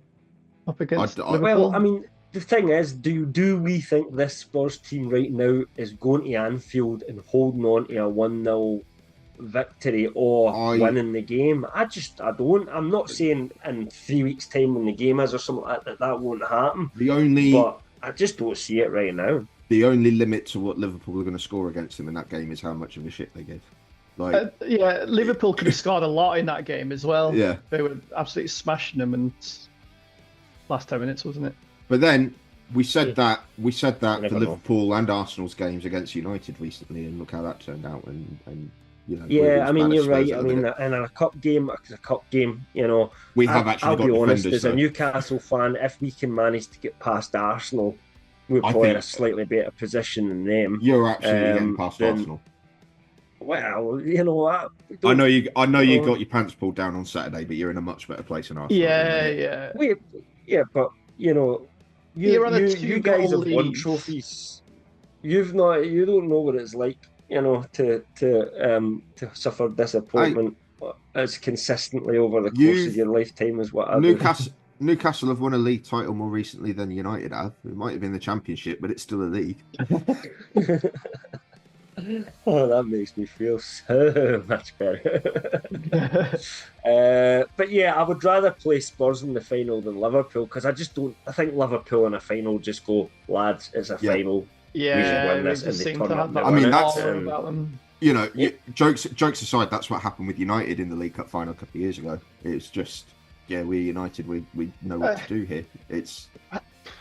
up against Well, Liverpool. I mean, the thing is, do we think this Spurs team right now is going to Anfield and holding on to a 1-0 victory or winning the game? I don't. I'm not saying in 3 weeks' time when the game is or something like that won't happen. But I just don't see it right now. The only limit to what Liverpool are going to score against them in that game is how much of a shit they give. Like, Liverpool could have scored a lot in that game as well. Yeah, they were absolutely smashing them in last 10 minutes, wasn't it? But then we said that for Liverpool and Arsenal's games against United recently, and look how that turned out. And you know, yeah, I mean, you're right. I mean, in a cup game, you know, we have actually. I'll got be honest, as a Newcastle fan, if we can manage to get past Arsenal, we're probably in a slightly better position than them. You're absolutely getting past Arsenal. Well, you know, I know you got your pants pulled down on Saturday, but you're in a much better place than Arsenal. Yeah. But you know, you guys have won trophies. You don't know what it's like, you know, to suffer disappointment as consistently over the course of your lifetime as what I do. Newcastle have won a league title more recently than United have. It might have been the Championship, but it's still a league. Oh, that makes me feel so much better. But yeah, I would rather play Spurs in the final than Liverpool, because I think Liverpool in a final just go, lads, it's a final. Yeah, we should win this, and they turn up. I mean, that's you know, jokes aside, that's what happened with United in the League Cup final a couple of years ago. It's just, we're United. We know what to do here.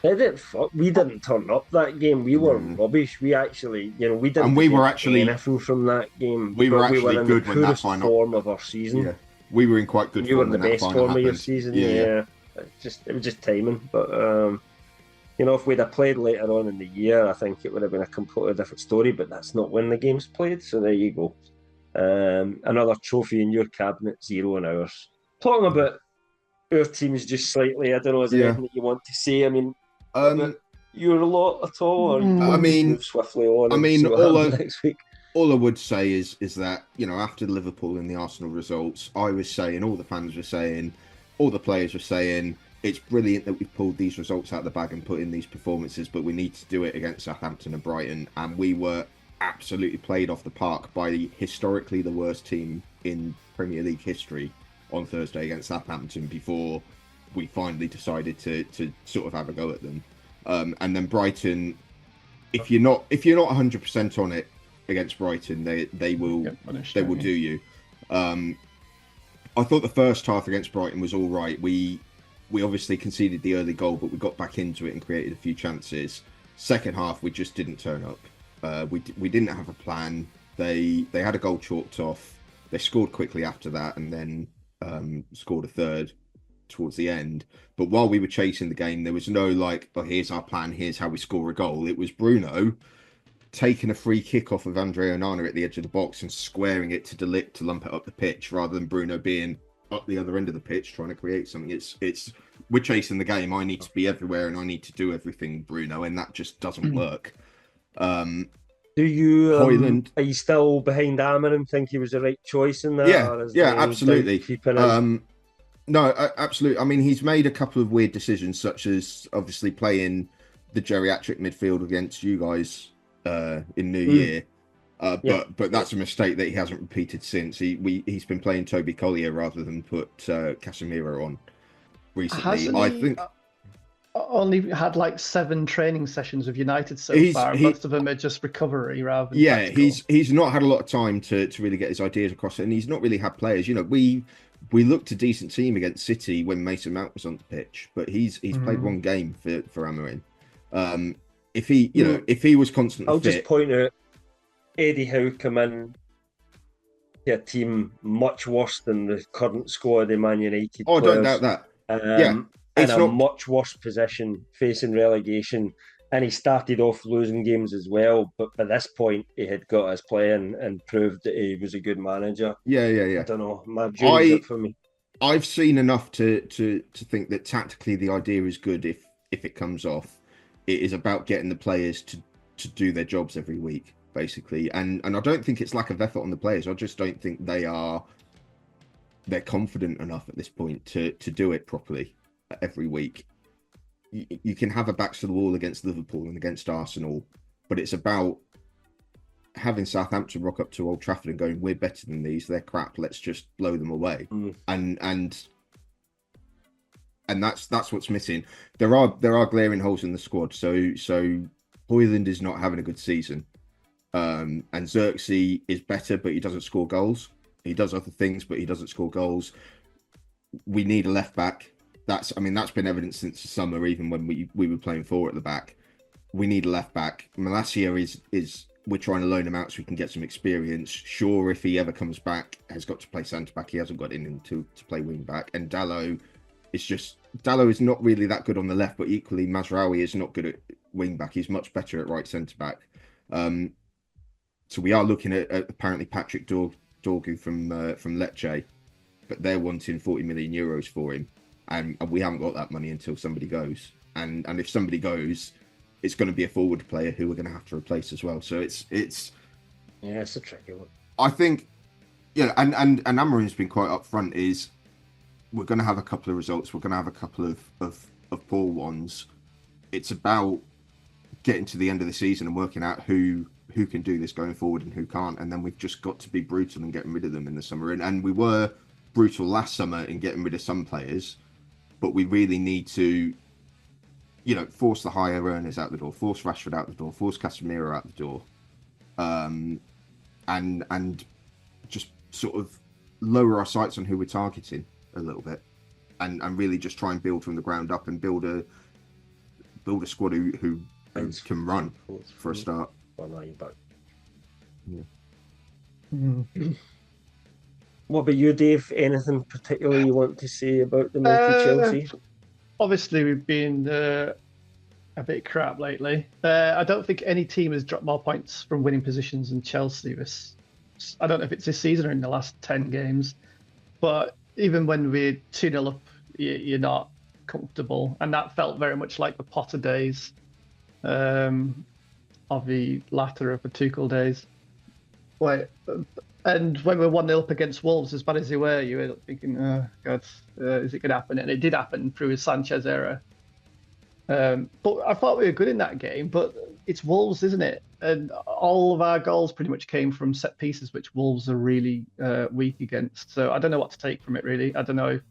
We didn't turn up that game. We were rubbish. We actually, you know, we didn't. And we were actually anything from that game. We were actually in good the when that final form of our season. Yeah, we were in quite good. You were form in the best form of your season. Yeah. It was just timing. But you know, if we'd have played later on in the year, I think it would have been a completely different story. But that's not when the game's played. So there you go. Another trophy in your cabinet, 0 in ours. Talking about our teams just slightly, I don't know, is there anything that you want to say? I mean, your lot at all? Or move swiftly on. Next week. All I would say is that, you know, after Liverpool and the Arsenal results, I was saying, all the fans were saying, all the players were saying, it's brilliant that we've pulled these results out of the bag and put in these performances, but we need to do it against Southampton and Brighton. And we were absolutely played off the park by historically the worst team in Premier League history on Thursday against Southampton before we finally decided to sort of have a go at them. And then Brighton, if you're not 100% on it against Brighton, they will do you. I thought the first half against Brighton was all right. We obviously conceded the early goal, but we got back into it and created a few chances. Second half, we just didn't turn up. We didn't have a plan. They had a goal chalked off. They scored quickly after that, and then scored a third towards the end. But while we were chasing the game, there was no like, oh, here's our plan, here's how we score a goal. It was Bruno taking a free kick off of Andre Onana at the edge of the box and squaring it to De Ligt to lump it up the pitch, rather than Bruno being up the other end of the pitch trying to create something. It's we're chasing the game. I need to be everywhere and I need to do everything, Bruno, and that just doesn't work. Do you Højlund, are you still behind Amarim? Think he was the right choice in that? Yeah, absolutely. No, absolutely. I mean, he's made a couple of weird decisions, such as obviously playing the geriatric midfield against you guys in New Year. But that's a mistake that he hasn't repeated since. He's been playing Toby Collier rather than put Casemiro on recently. I think only had like 7 training sessions with United so far. Most of them are just recovery rather than tactical. He's not had a lot of time to really get his ideas across, and he's not really had players. You know, we looked a decent team against City when Mason Mount was on the pitch, but he's played one game for Amarin. If he was constantly fit, just point out Eddie Howe come in to a team much worse than the current squad of Man United. Oh, I don't doubt that. In a much worse position, facing relegation, and he started off losing games as well. But by this point, he had got us playing and proved that he was a good manager. Yeah. I don't know. My jury's up for me. I've seen enough to think that tactically the idea is good if it comes off. It is about getting the players to do their jobs every week, basically. And I don't think it's lack of effort on the players. I just don't think they're confident enough at this point to do it properly every week. You can have a backs to the wall against Liverpool and against Arsenal, but it's about having Southampton rock up to Old Trafford and going, we're better than these, they're crap, let's just blow them away. And that's what's missing. There are glaring holes in the squad. So Højlund is not having a good season. And Xerxes is better, but he doesn't score goals. He does other things, but he doesn't score goals. We need a left back. That's been evident since the summer, even when we were playing 4 at the back. We need a left back. Malacia is we're trying to loan him out so we can get some experience. Sure, if he ever comes back, has got to play centre back. He hasn't got in to play wing back. And Dalot is not really that good on the left, but equally Mazraoui is not good at wing back. He's much better at right centre back. So we are looking at apparently Patrick Dorgu from Lecce, but they're wanting 40 million euros for him. And we haven't got that money until somebody goes. And if somebody goes, it's going to be a forward player who we're going to have to replace as well. So it's a tricky one. I think, and Amarin's been quite upfront. Is we're going to have a couple of results. We're going to have a couple of poor ones. It's about getting to the end of the season and working out who can do this going forward and who can't. And then we've just got to be brutal and getting rid of them in the summer. And we were brutal last summer in getting rid of some players. But we really need to, force the higher earners out the door, force Rashford out the door, force Casemiro out the door, and just sort of lower our sights on who we're targeting a little bit, and really just try and build from the ground up and build a squad who can run for a start. Well, now you're back. Yeah. What about you, Dave? Anything particular you want to say about the mighty Chelsea? Obviously, we've been a bit crap lately. I don't think any team has dropped more points from winning positions than Chelsea. I don't know if it's this season or in the last 10 games. But even when we're 2-0 up, you're not comfortable. And that felt very much like the Potter days of the latter of the Tuchel days. And when we were 1-0 up against Wolves, as bad as they were, you were thinking, oh, God, is it going to happen? And it did happen through his Sanchez era. But I thought we were good in that game, but it's Wolves, isn't it? And all of our goals pretty much came from set pieces, which Wolves are really weak against. So I don't know what to take from it, really. I don't know if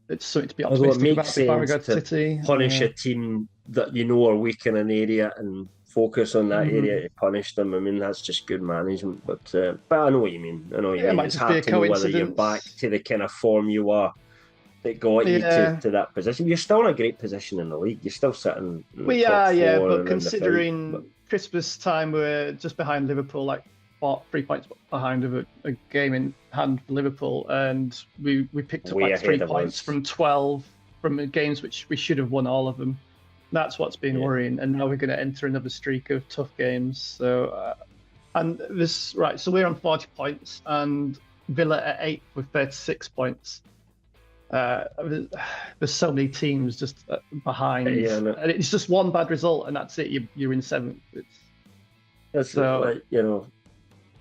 it's something to be optimistic about before we go to City. Punish a team that are weak in an area and focus on that area to punish them. I mean, that's just good management. But I know what you mean. It might it's hard just to know whether you're back to the kind of form you were that got you to that position. You're still in a great position in the league. You're still sitting in but considering Christmas time, we're just behind Liverpool, like 3 points behind of a game in hand for Liverpool, and we picked up Way like 3 ahead of points us. from 12 from games which we should have won all of them. That's what's been worrying, and now we're going to enter another streak of tough games. So, and this so we're on 40 points, and Villa at 8 with 36 points. There's so many teams just behind, and it's just one bad result, and that's it. You're in 7th. That's like,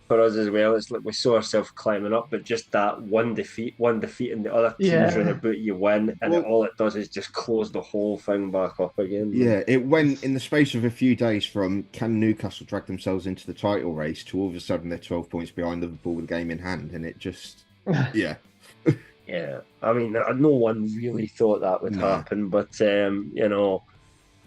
for us as well. It's like we saw ourselves climbing up, but just that one defeat, and the other teams are in a boot, you win, and all it does is just close the whole thing back up again. Yeah, it went in the space of a few days from can Newcastle drag themselves into the title race to all of a sudden they're 12 points behind Liverpool with a game in hand, and it just Yeah, I mean, no one really thought that would happen, but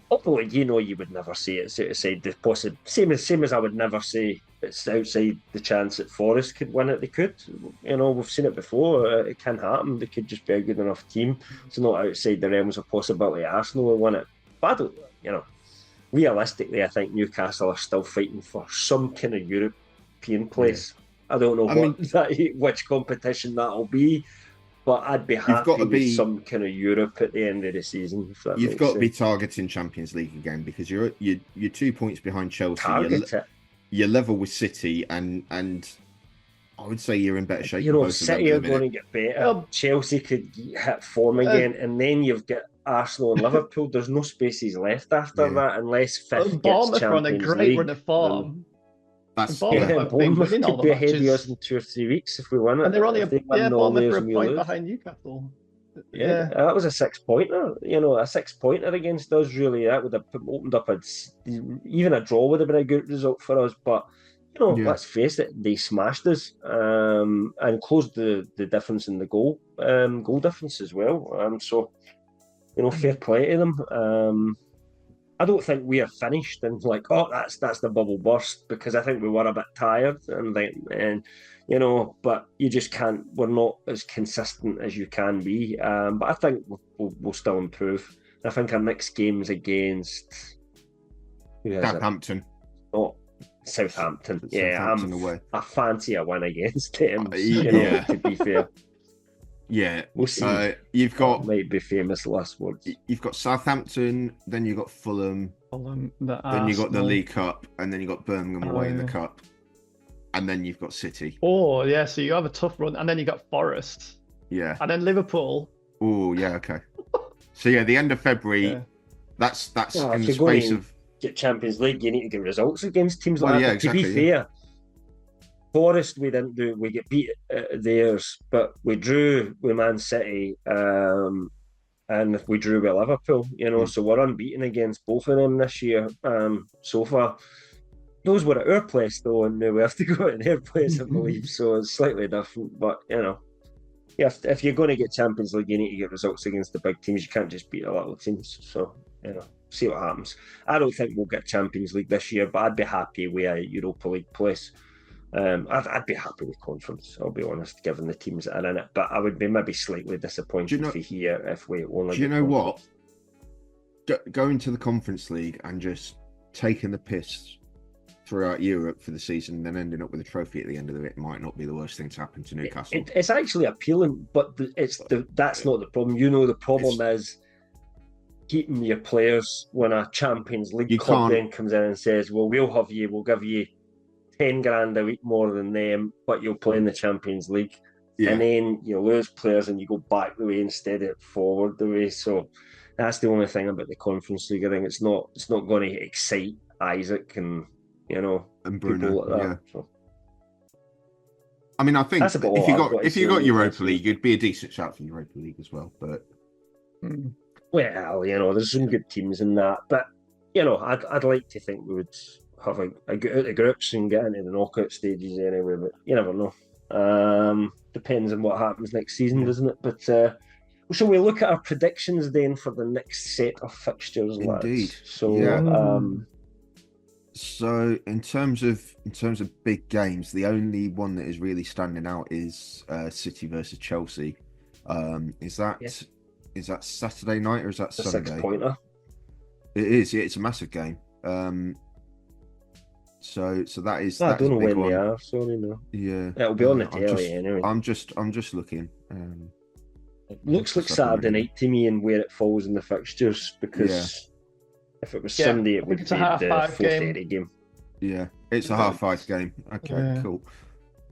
although you would never say it's outside the possible. Same as I would never say it's outside the chance that Forest could win it. They could, we've seen it before. It can happen. They could just be a good enough team. It's not outside the realms of possibility Arsenal will win it. But I don't, realistically, I think Newcastle are still fighting for some kind of European place. I don't know which competition that'll be. But I'd be happy with some kind of Europe at the end of the season. You've got to be targeting Champions League again because you're 2 points behind Chelsea. You're level with City, and I would say you're in better shape. City are going to get better. Chelsea could hit form again, and then you've got Arsenal and Liverpool. There's no spaces left after that unless fifth gets Champions on a great League. Run of form. Bournemouth could be ahead of us in 2 or 3 weeks if we win it. And they're only a point behind Newcastle. Yeah, that was a 6-pointer. A 6-pointer against us. Really, that would have opened up even a draw would have been a good result for us. But let's face it, they smashed us and closed the difference in the goal difference as well. So fair play to them. I don't think we are finished and that's the bubble burst, because I think we were a bit tired but you just can't. We're not as consistent as you can be. But I think we'll still improve. I think our next game is against Southampton. Oh, Southampton. Southampton away. I fancy a win against them. To be fair. Yeah, we'll see. You've got might be famous last words. You've got Southampton, then you've got Fulham, then you've got the League Cup, and then you've got Birmingham away in the Cup, and then you've got City. Oh yeah, so you have a tough run, and then you got Forest. Yeah, and then Liverpool. Oh yeah, okay. So the end of February. That's in the space of get Champions League. You need to get results against teams like that. Yeah, exactly, to be fair. Forest, we didn't do. We get beat at theirs, but we drew with Man City, and we drew with Liverpool. So we're unbeaten against both of them this year. So far, those were at our place though, and now we have to go at their place, I believe. So it's slightly different, but if you're going to get Champions League, you need to get results against the big teams. You can't just beat the little teams. So see what happens. I don't think we'll get Champions League this year, but I'd be happy with a Europa League place. I'd be happy with conference, I'll be honest, given the teams that are in it. But I would be maybe slightly disappointed to hear if we only. Do you know what? Going to the Conference League and just taking the piss throughout Europe for the season, and then ending up with a trophy at the end of it might not be the worst thing to happen to Newcastle. It's actually appealing, but that's not the problem. The problem is keeping your players when a Champions League club then comes in and says, "Well, we'll give you 10 grand a week more than them, but you'll play in the Champions League." And then you lose players and you go back the way instead of forward the way. So that's the only thing about the Conference League. I think it's not going to excite Isaac and and Bruno, people like that. So. I mean, I think if you got Europa League, you'd be a decent shout for Europa League as well. But there's some good teams in that. But I'd like to think we would have a get out of groups and get into the knockout stages anyway, but you never know. Depends on what happens next season, doesn't it? But shall we look at our predictions then for the next set of fixtures, lads? Indeed. So, so in terms of big games, the only one that is really standing out is City versus Chelsea. Is that Saturday night or is that Sunday? 6-pointer. It is. Yeah, it's a massive game. So that is I that is don't a know big when they one. are. Sorry, no. Yeah, It'll be on the I'm telly just, anyway. I'm just looking. It looks like Just up a Saturday minute. night to me and where it falls in the fixtures, because if it was Yeah, Sunday, I it think would be it's a the 5:30 game. 4:30 game. Yeah, it's a 5:30 game. Okay, Yeah. cool.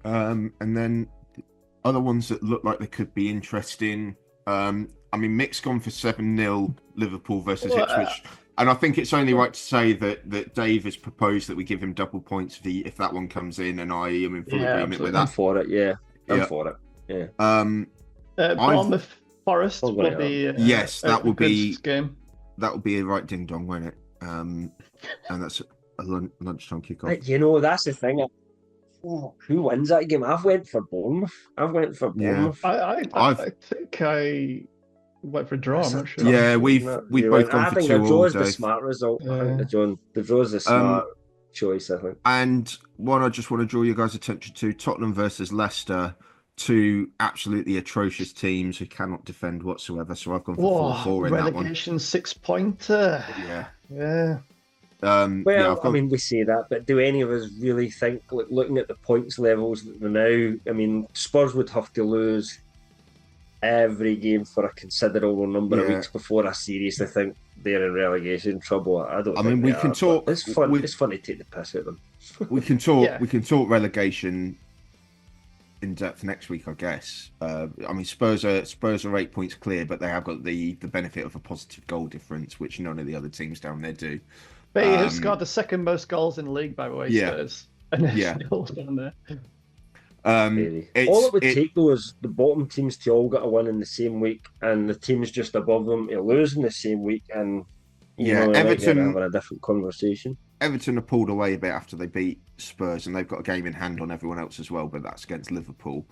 And then the other ones that look like they could be interesting. I mean, Mick's gone for 7-0 Liverpool versus Well, Ipswich, and I think it's only right to say that Dave has proposed that we give him double points if that one comes in, and I am in full Yeah, agreement with I'm that. for it. Yeah, I'm Yeah. for it. Yeah. Bournemouth Forest Oh, will be Yes, that a will good be- game. That would be a right ding dong, won't it? And that's a lunchtime kickoff. But, you know, that's the thing. Who wins that game? I've went for Bournemouth. Yeah. I think I went for a draw. That's I'm a not sure. tough Yeah, one, we've isn't it? both went- gone I for think 2 the draw all, is the Dave. smart result. I Yeah. think the draw is the smart choice. I think. And one I just want to draw your guys' attention to: Tottenham versus Leicester, 2 absolutely atrocious teams who cannot defend whatsoever. So I've gone for 4-4 in that one. relegation 6-pointer. Yeah. Yeah. Well, yeah, I've I gone, mean, we say that, but do any of us really think, like, looking at the points levels that they're now, I mean, Spurs would have to lose every game for a considerable number of Yeah. weeks before I seriously think they're in relegation trouble. I don't. I think mean, we they can are, talk- but It's fun. we- It's fun to take the piss out of them. we can talk. Yeah. We can talk relegation in depth next week, I guess. I mean, Spurs are 8 points clear, but they have got the benefit of a positive goal difference, which none of the other teams down there do. But he has scored the second most goals in the league, by the way, Yeah. Spurs. And they're Yeah. still down there. Really. All it would take, though, is the bottom teams to all get a win in the same week, and the teams just above them to lose in the same week, and Everton having a different conversation. Everton are pulled away a bit after they beat Spurs, and they've got a game in hand on everyone else as well, but that's against Liverpool.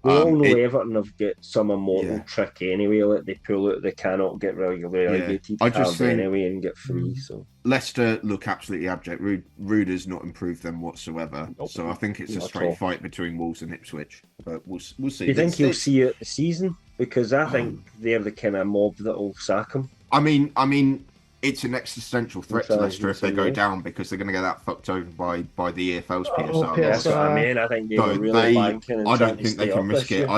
We all know Everton have got some immortal Yeah. trick anyway. Like, they pull out, they cannot get relegated I just think- anyway and get free. So Leicester look absolutely abject. Ruder's not improved them whatsoever. Nope. So I think it's a Not at straight all. fight between Wolves and Ipswich. But we'll see. do you think he'll see it the season? Because I think they're the kind of mob that'll sack him. I mean, it's an existential threat to Sorry, Leicester if they go yeah. down, because they're going to get that fucked over by the EFL's PSR. PSR. That's what I mean. I think they were So really banking and I trying don't to think they stay can up risk this it. year.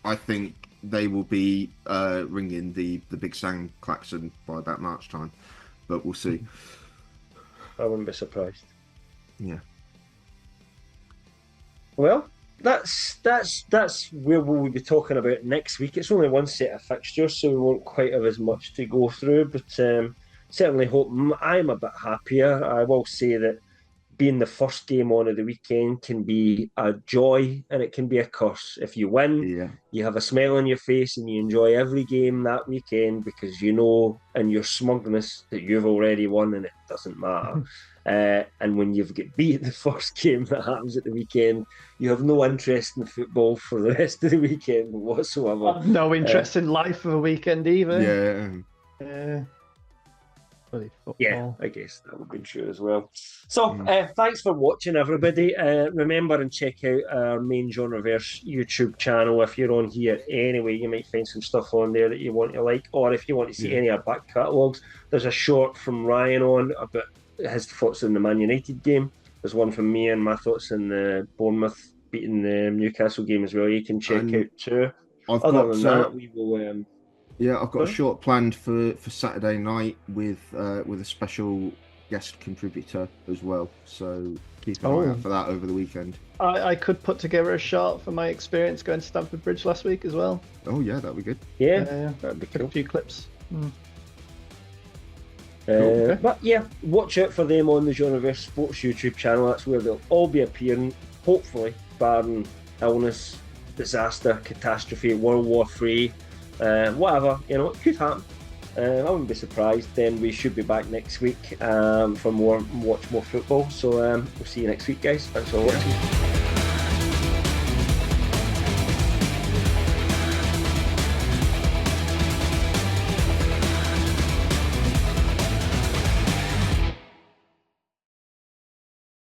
I think they will be ringing the big sound klaxon by about March time, but we'll see. I wouldn't be surprised. Yeah. Well, that's where we'll be talking about next week. It's only one set of fixtures, so we won't quite have as much to go through, but certainly hope I'm a bit happier. I will say that being the first game on of the weekend can be a joy and it can be a curse. If you win, Yeah. you have a smile on your face and you enjoy every game that weekend because you know in your smugness that you've already won and it doesn't matter. And when you've got beat the first game that happens at the weekend, you have no interest in football for the rest of the weekend whatsoever. I've no interest in life for the weekend either. Yeah. Bloody football. Yeah, I guess that would be true as well. So, thanks for watching, everybody. Remember and check out our main Genreverse YouTube channel. If you're on here anyway, you might find some stuff on there that you want to like, or if you want to see any of our back catalogues, there's a short from Ryan on about his thoughts on the Man United game. There's one from me and my thoughts on the Bournemouth beating the Newcastle game as well. You can check out too. Other than that, we will. I've got a short planned for Saturday night with a special guest contributor as well. So keep an eye out for that over the weekend. I could put together a short for my experience going to Stamford Bridge last week as well. Oh yeah, that'd be good. Yeah, that'd be Took cool. a few clips. But yeah, watch out for them on the Genreverse Sports YouTube channel. That's where they'll all be appearing, hopefully, barring illness, disaster, catastrophe, World War III, whatever, it could happen. I wouldn't be surprised. Then we should be back next week for more Watch More Football. So we'll see you next week, guys. Thanks for watching.